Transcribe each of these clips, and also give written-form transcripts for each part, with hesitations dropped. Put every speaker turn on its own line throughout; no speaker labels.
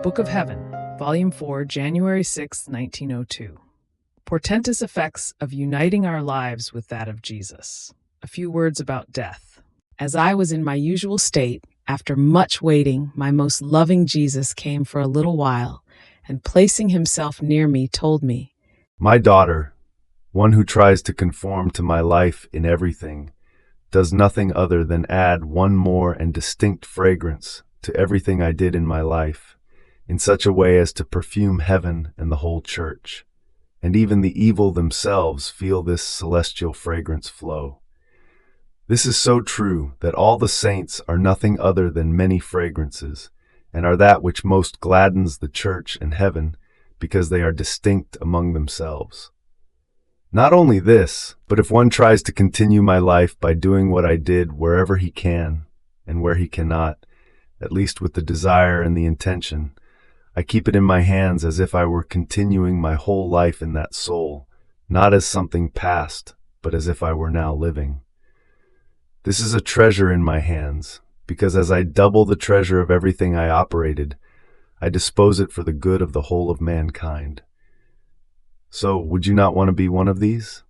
Book of Heaven, Volume 4, January 6, 1902. Portentous effects of uniting our lives with that of Jesus. A few words about death. As I was in my usual state, after much waiting, my most loving Jesus came for a little while, and placing himself near me, told me,
"My daughter, one who tries to conform to my life in everything, does nothing other than add one more and distinct fragrance to everything I did in my life, in such a way as to perfume heaven and the whole church. And even the evil themselves feel this celestial fragrance flow. This is so true that all the saints are nothing other than many fragrances, and are that which most gladdens the church and heaven, because they are distinct among themselves. Not only this, but if one tries to continue my life by doing what I did wherever he can, and where he cannot, at least with the desire and the intention, I keep it in my hands as if I were continuing my whole life in that soul, not as something past, but as if I were now living. This is a treasure in my hands, because as I double the treasure of everything I operated, I dispose it for the good of the whole of mankind. So, would you not want to be one of these?"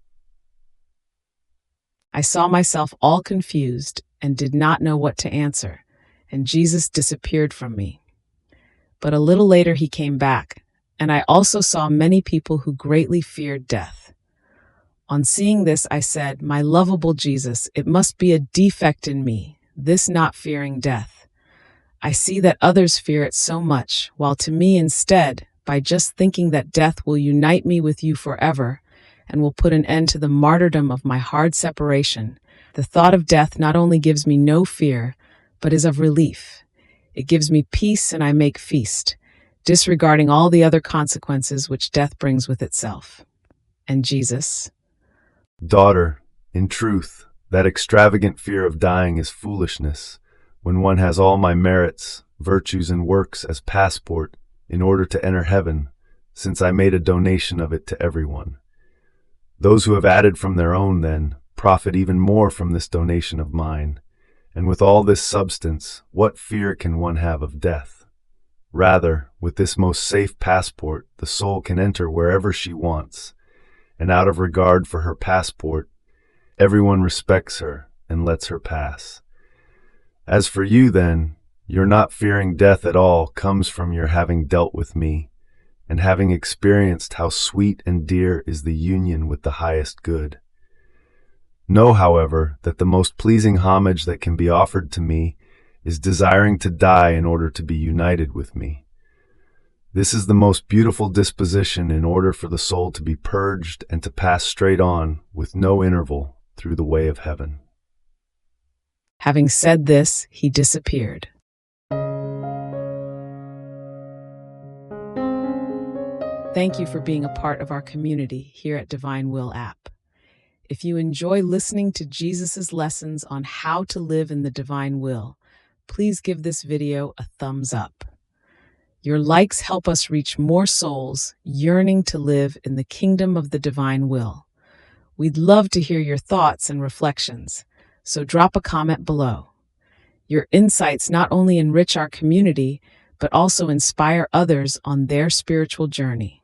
I saw myself all confused and did not know what to answer, and Jesus disappeared from me. But a little later he came back, and I also saw many people who greatly feared death. On seeing this, I said, "My lovable Jesus, it must be a defect in me, this not fearing death. I see that others fear it so much, while to me instead, by just thinking that death will unite me with you forever, and will put an end to the martyrdom of my hard separation, the thought of death not only gives me no fear, but is of relief. It gives me peace and I make feast, disregarding all the other consequences which death brings with itself." And Jesus,
"Daughter, in truth, that extravagant fear of dying is foolishness, when one has all my merits, virtues, and works as passport in order to enter heaven, since I made a donation of it to everyone. Those who have added from their own, then, profit even more from this donation of mine. And with all this substance, what fear can one have of death? Rather, with this most safe passport, the soul can enter wherever she wants, and out of regard for her passport, everyone respects her and lets her pass. As for you, then, your not fearing death at all comes from your having dealt with me, and having experienced how sweet and dear is the union with the highest good. Know, however, that the most pleasing homage that can be offered to me is desiring to die in order to be united with me. This is the most beautiful disposition in order for the soul to be purged and to pass straight on, with no interval, through the way of heaven."
having said this, he disappeared. Thank you for being a part of our community here at Divine Will app. If you enjoy listening to Jesus' lessons on how to live in the divine will, please give this video a thumbs up. Your likes help us reach more souls yearning to live in the kingdom of the divine will. We'd love to hear your thoughts and reflections, so drop a comment below. Your insights not only enrich our community, but also inspire others on their spiritual journey.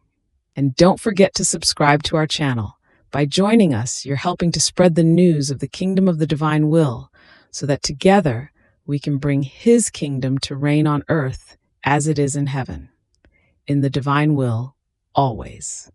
And don't forget to subscribe to our channel. By joining us, you're helping to spread the news of the kingdom of the divine will, so that together we can bring his kingdom to reign on earth as it is in heaven. In the divine will, always.